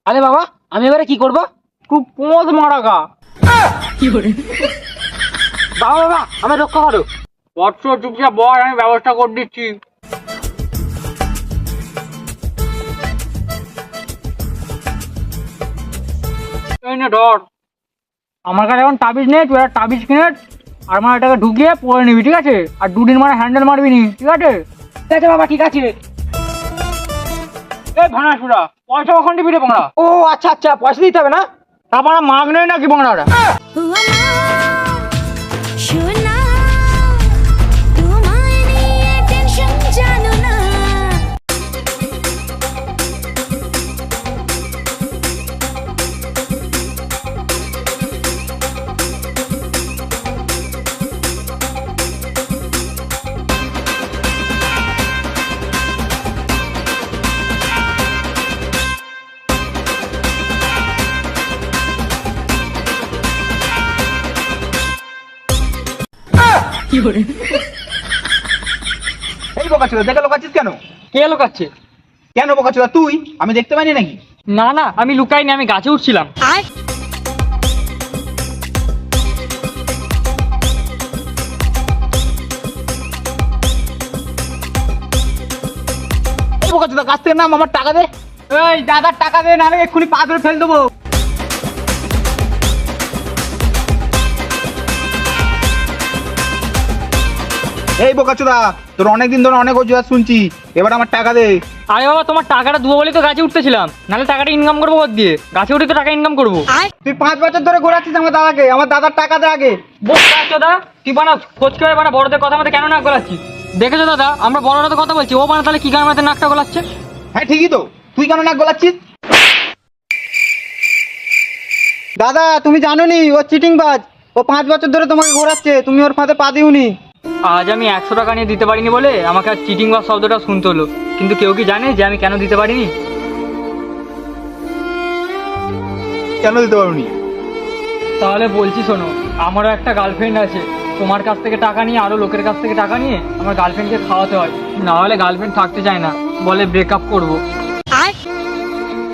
আরে বাবা, আমি এবারে কি করব? খুব পোঁত মারা গা। বাবা বাবা, আমি রক্ষা করো। বৎস চুপচাপ বল, আমি ব্যবস্থা করে দিচ্ছি। এই নে ধর, আমার কাছে এখন তাবিজ নেই, তুই একটা তাবিজ কিনে আর আমার এটাকে ঢুকিয়ে পরে নিবি, ঠিক আছে? আর দুদিন মানে হ্যান্ডেল মারবি নি, ঠিক আছে? ঠিক আছে বাবা, ঠিক আছে। এই ভানাসুরা, পয়সা কখন দিবি রে বাংলা? ও আচ্ছা আচ্ছা, পয়সা দিতে হবে না? তারপর মাগ নেই নাকি বাংলাটা? এই বোকাচোদা, দেখে লোকাচ্ছিস কেন? কে লোকাচ্ছে? কেন বোকাচোদা তুই? আমি দেখতে পাইনি নাকি? না না, আমি লুকাইনি, আমি গাছে উঠছিলাম। এই বোকাচোদা, কাছ থেকে নাম, আমার টাকা দে। এই দাদার টাকা দে, নাহলে এক্ষুনি পা ধরে ফেল দেবো। এই বোকাচোদা, তোর অনেকদিন ধরে অনেক অজুহাত শুনছি, এবার আমার টাকা দে। আরে বাবা, তোমার টাকাটা দুবো বলেই তো গাছে উঠতেছিলাম, নাহলে টাকাটা ইনকাম করবো ওর দিয়ে। গাছে উঠে তো টাকা ইনকাম করবো। তুই 5 বছর ধরে ঘোরাচ্ছিস আমার দাদাকে, আমার দাদার টাকা দে আগে। দাদা তুই বানা ফচকে হয়ে বানা বড়দের কথা মধ্যে কেন নাক গলাচ্ছিস? দেখেছো দাদা, আমরা বড়রা তো কথা বলছি, ও বানা তাহলে কি কারণে আমাদের নাকটা গলাচ্ছে? হ্যাঁ ঠিকই তো, তুই কেন নাক গলাচ্ছিস? দাদা তুমি জানো নি ও চিটিং বাজ, ও 5 বছর ধরে তোমাকে ঘোরাচ্ছে, তুমি ওর ফাঁদে পা দিওনি। আজ আমি 100 টাকা নিয়ে দিতে পারিনি বলে আমাকে আর চিটিং বা শব্দটা শুনতে হলো, কিন্তু কেউ কি জানে যে আমি কেন দিতে পারিনি? কেন দিতে পারোনি? তাহলে বলছি শোনো, আমারও একটা গার্লফ্রেন্ড আছে। তোমার কাছ থেকে টাকা নিয়ে, আরো লোকের কাছ থেকে টাকা নিয়ে আমার গার্লফ্রেন্ডকে খাওয়াতে হয়, না হলে গার্লফ্রেন্ড থাকতে চায় না, বলে ব্রেকআপ করবো।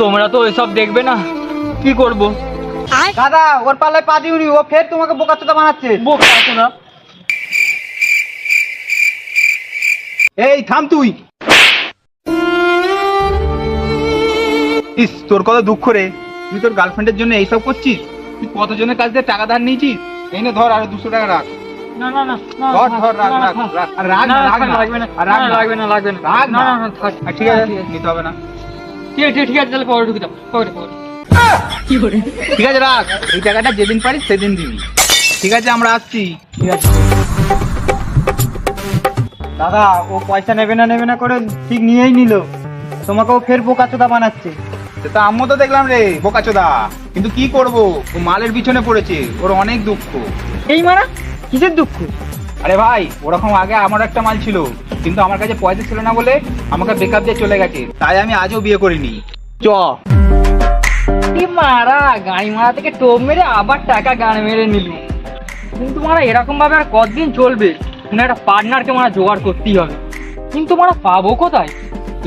তোমরা তো এসব দেখবে না, কি করব? দাদা ওর পাল্লায় পা দিওনি, ও ফের তোমাকে বোকাচোদা বানাচ্ছে। বোকা আছো না? এই থাম তুই। ইস, তোর কত দুঃখ রে, তুই তোর গার্লফ্রেন্ডের জন্য এইসব করছিস। তুই কতজনের কাছ থেকে টাকা ধার নিয়েছিস? এই নে ধর, আরো 200 টাকা রাখ। না না না, ধর ধর, রাখ রাখ রাখ। আর রাখ না, রাখ না, লাগবে না, আর রাখ না। লাগবে না, লাগবে না, রাখ না না। না থাক। আর ঠিক আছে, নিতে হবে না। ঠিক আছে, তাহলে পরে ঢুকে দাও, পরে। ঠিক আছে রাখ, এই টাকাটা যেদিন পারিস সেদিন দিবি। ঠিক আছে, আমরা আসছি। ঠিক আছে। দাদা ও পয়সা নেবে না করে ঠিক নিয়েই নিল, তোমাকে ও ফের বোকাচোদা বানাচ্ছে। তা আম্মু তো দেখলাম রে বোকাচোদা, কিন্তু কি করব, ও মালের পিছনে পড়েছে, ওর অনেক দুঃখ। এই মারা, কিসের দুঃখ? আরে ভাই, ওরকম আগে আমার একটা মাল ছিল, কিন্তু আমার কাছে পয়সা ছিল না বলে আমাকে বেকআপ দিয়ে চলে গেছে, তাই আমি আজও বিয়ে করিনি। চ। মারা গাড়ি মারা থেকে টোপ মেরে আবার টাকা গান মেরে নিল, কিন্তু মারা এরকম ভাবে আর কতদিন চলবে? কোনো একটা পার্টনারকে মারা জোগাড় করতেই হবে, কিন্তু মারা পাবো কোথায়?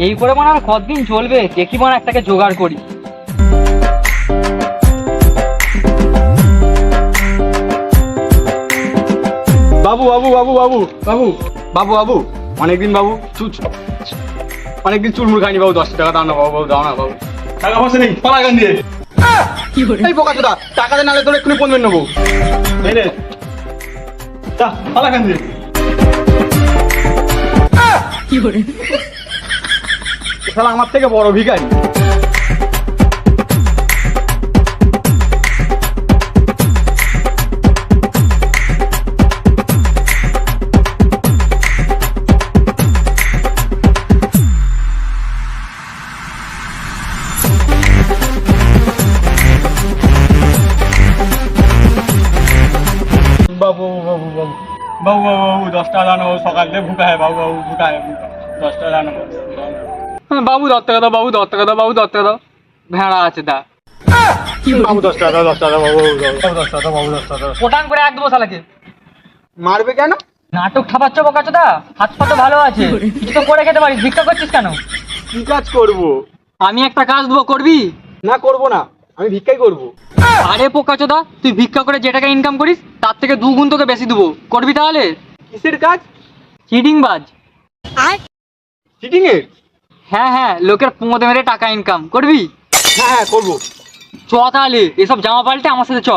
এই করে মারা আর কতদিন চলবে, দেখি মারা একটাকে জোগাড় করি। বাবু বাবু বাবু বাবু বাবু বাবু বাবু অনেকদিন বাবু অনেকদিন চুলমুল খাইনি বাবু, 10 টাকা দাও না বাবু, বাবু দাও না বাবু, টাকা পয়সা নেই, পালা গান দিয়ে। এই বোকাচোদা, টাকা দে, নাহলে তোর এক্ষুনি পণ মেরে নেবো। এই নে, যা পালা গান দিয়ে। শালা আমার থেকে বড় ভিখারি। বাবু বাবু বাবু বাবু বাবু 10 টাকা দাও না, সকাল থেকে ভুকা হয় বাবু, বাবু ভুকা হয়, 10 টাকা দাও না বাবু 10 টাকা দাও, বাবু 10 টাকা দাও, বাবু 10 টাকা দাও। ভেড়া আছে দা। বাবু 10 টাকা দাও, 10 টাকা দাও বাবু, বাবু 10 টাকা দাও, বাবু 10 টাকা দাও। কোটান করে এক দেবো শালাকে। মারবে কেন? নাটক খাপাচ্ছ বোকাচোদা, হাত পা তো ভালো আছে, কিছু তো করে খেতে পারিস, ভিক্ষা করছিস কেন? কি কাজ করবো? আমি একটা কাজ দেবো, করবি? না করবো না, আমি ভিক্ষাই করবো। আরে পোকাচোদা, তুই ভিক্ষা করে যে টাকা ইনকাম করিস তার থেকে 2 গুণ তোকে বেশি দেবো, করবি তাহলে? কিসের কাজ? চিটিং বাজ। চিটিং এর? হ্যাঁ, লোকের পোঁদে মেরে টাকা ইনকাম করবি? হ্যাঁ করবো। চ তাহলে, এসব জামা পাল্টে আমার সাথে চ।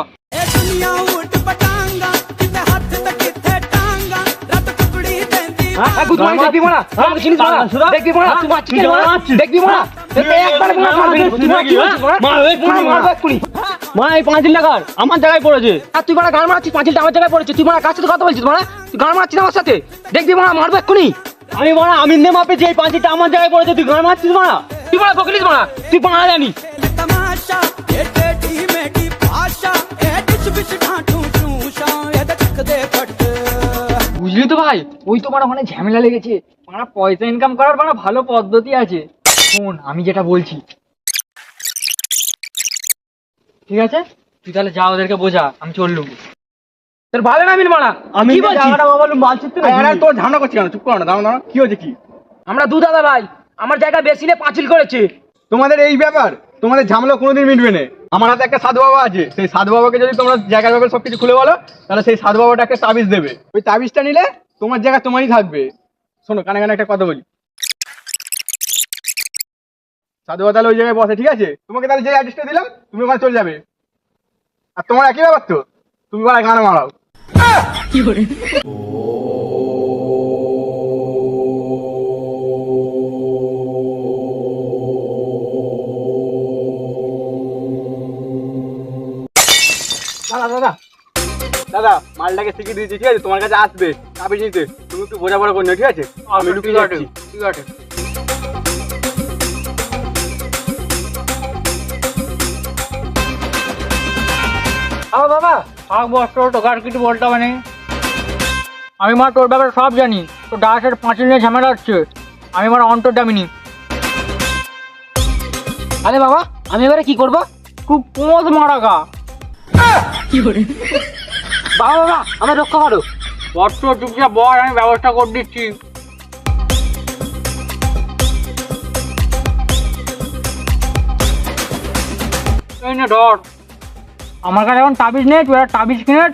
আমার জায়গায় পড়েছে আর তুই মারা গান মারাচ্ছিস, পাঁচিলটা আমার জায়গায় পড়েছে, তুই মারা কার সাথে কথা বলছিস? মারা তুই গান মারাচ্ছিস আমার সাথে, দেখবি মারা মারবো এক্ষুনি। আমি মারা আমি নে মাপে যে পাঁচিটা আমার জায়গায় পড়েছে, তুই গান মারছিস মারা? তুই মারা বকলিস মারা, তুই মারা জানিস। বুঝলি তো ভাই, ওই তো মারা মানে ঝামেলা লেগেছে। মারা পয়সা ইনকাম করার মারা ভালো পদ্ধতি আছে। শোন আমি যেটা বলছি, ঠিক আছে? তুই তাহলে যা, ওদেরকে বোঝা, আমি চললুম। তোর ভালো না আমি মারা, আমি কি বলছিস? তোর ঝামেলা করছি কেন? চুপ করো না, দাঁড়াও, কি হয়েছে কি? আমরা দু দাদা ভাই, আমার জায়গা বেশি নিয়ে পাঁচিল করেছে। তোমাদের এই ব্যাপার, তোমাদের ঝামেলা কোনোদিন মিটবে না। আমার হাতে একটা সাধু বাবা আছে, সেই সাধু বাবাকে যদি তোমরা জায়গার ব্যাপারে সবকিছু খুলে বলো, তাহলে সেই সাধু বাবাটা একটা তাবিজ দেবে। ওই তাবিজটা নিলে তোমার জায়গা তোমারই থাকবে। শোনো, কানে কানে একটা কথা বলি। সাধু বাবা তাহলে ওই জায়গায় বসে, ঠিক আছে? তোমাকে তাহলে যে অ্যাড্রেসটা দিলাম, তুমি ওখানে চলে যাবে। আর তোমার একই ব্যাপার তো, তুমি বলা গান মারাও। দাদা দাদা দাদা, মালটাকে শিখিয়ে দিয়েছি, ঠিক আছে? তোমার কাছে আসবে তাবিজ নিতে, তুমি একটু বোঝাপড়া করে নিও, ঠিক আছে? আমি লুকিয়ে যাচ্ছি। ঠিক আছে। বাবা থাক বস, তোর তো আর কিছু বলতে হবে না। আমি মা তোর ব্যাপারে সব জানি। তো ডাসের পাঁচিল নিয়ে ঝামেলা হচ্ছে, আমি আমার অন্তর দামিনি। আরে বাবা, আমি এবারে কি করবো? খুব পোঁদ মারা গা। বাবা বাবা, আমার রক্ষা করো। বড্ড চুপচাপ বল, আমি ব্যবস্থা করে দিচ্ছি। এই নে ধর, আমার কাছে এখন তাবিজ নেই, তুই একটা তাবিজ কিনে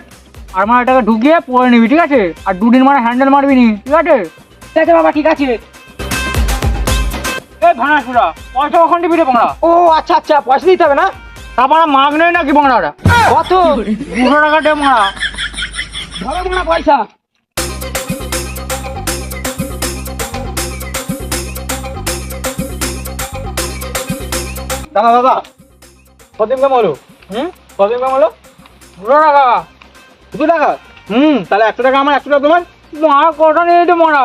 আর মানে এটাকে ঢুকিয়ে পরে নিবি, ঠিক আছে? আর 2 দিন মানে হ্যান্ডেল মারবি নি, ঠিক আছে? ঠিক আছে বাবা, ঠিক আছে। এই ভাঙা সুরা, পয়সা কখন দিবি রে বাংলা? ও আচ্ছা আচ্ছা, পয়সা দিতে হবে না? তারপরে মাগ নেই নাকি বাংলাটা? কত? 200 টাকা দে মারা। ধরো না পয়সা। দাদা দাদা, কত ইনকাম হলো? কত ইনকাম হলো? 200 টাকা। 200 টাকা? তাহলে 100 টাকা আমার, 100 টাকা তোমার। মারা কটা নিয়ে দে মারা।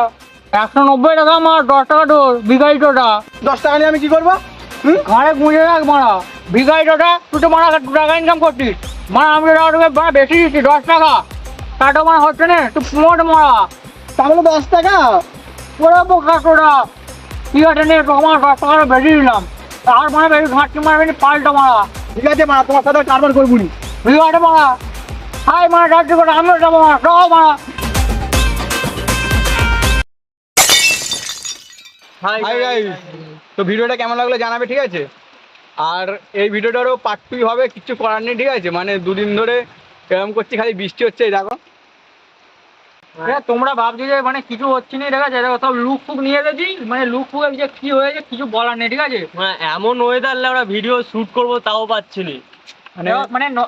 190 টাকা মার, 10 টাকা তোর, ভিখারিটোটা। 10 টাকা নিয়ে আমি কি করবো? ঘরে গুঁজে রাখ মারা, ভিখারিটোটা। তুই তো মারা 2 টাকা ইনকাম করছিস মারা, আমি তোকে মারা বেশি দিচ্ছি 10 টাকা। তাটা মানে হচ্ছে না, তুই মোট মারা। তাহলে 10 টাকা? ওরা বোকা তোরা, ঠিক আছে নে, আমার 10 টাকা বেশি দিলাম। তার মানে বেশি ঘাটতি মারবি নি, পাল্টা মারা। ঠিক আছে মা, তোমার সাথে কারবার করবো নি। ভিখারি মারা, হাই মারা, যাচ্ছি করে আমি যাবো মারা, সব মারা। হাই গাইস, তো ভিডিওটা কেমন লাগলো জানাবে, ঠিক আছে? আর এই ভিডিওটারও পার্ট 2 হবে, কিছু করার নেই, ঠিক আছে? মানে 2 দিন ধরে এরকম করছি, খালি বৃষ্টি হচ্ছে, এই দেখো। তোমরা ভাবছো যে মানে কিছু হচ্ছে না, ঠিক আছে? দেখো সব লুক ফুক নিয়ে গেছি, মানে লুক ফুক যে কি হয়েছে কিছু বলার নেই, ঠিক আছে? এমন ওয়েদার আমরা ভিডিও শুট করব তাও পাচ্ছি না।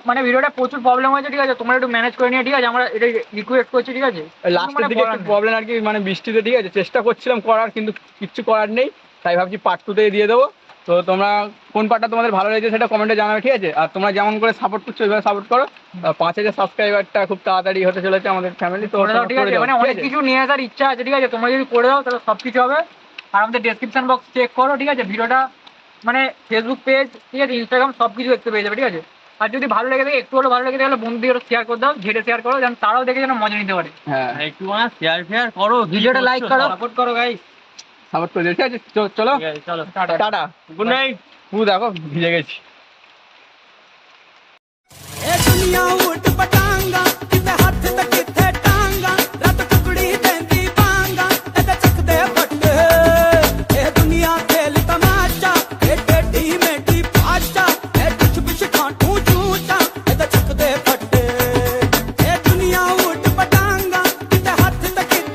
মানে ভিডিওটা প্রচুর প্রবলেম হয়েছে, ঠিক আছে? তোমরা একটু ম্যানেজ করে নিয়ে, ঠিক আছে? আমরা এটা রিকোয়েস্ট করছি, ঠিক আছে? লাস্টের দিকে একটু প্রবলেম আর কি, মানে বৃষ্টিতে, ঠিক আছে? চেষ্টা করছিলাম করার, কিন্তু কিচ্ছু করার নেই, তাই ভাবছি পার্ট 2 তে দিয়ে দেবো। তো তোমরা কোন পার্টটা তোমাদের ভালো লেগেছে সেটা কমেন্টে জানাবে, ঠিক আছে? আর তোমরা যেমন করে সাপোর্ট করছো ওইভাবে সাপোর্ট করো। 5000 সাবস্ক্রাইবারটা খুব তাড়াতাড়ি হতে চলেছে আমাদের ফ্যামিলি, তো করে দাও, ঠিক আছে? মানে অনেক কিছু নিয়ে আসার ইচ্ছা আছে, ঠিক আছে? তোমরা যদি করে দাও তাহলে সব কিছু হবে। আর আমাদের ডেসক্রিপশন বক্স চেক করো, ঠিক আছে? ভিডিওটা মানে ফেসবুক পেজ, ঠিক আছে, ইনস্টাগ্রাম সব কিছু দেখতে পেয়ে যাবে, ঠিক আছে? আর যদি ভালো লেগে থাকে, একটু হলেও ভালো লেগে তাহলে বন্ধুদের শেয়ার করে দাও, ঘেটে শেয়ার করো, যেন তারাও দেখে যেন মজা নিতে পারে। হ্যাঁ, একটু শেয়ার ফেয়ার করো, ভিডিওটা লাইক করো, সাপোর্ট করো গাইস। সাপোর্ট করে দিও, ঠিক আছে? চলো চলো, টাটা, গুড নাইট। দেখো ভিজে গেছি। दुनिया उठ पटा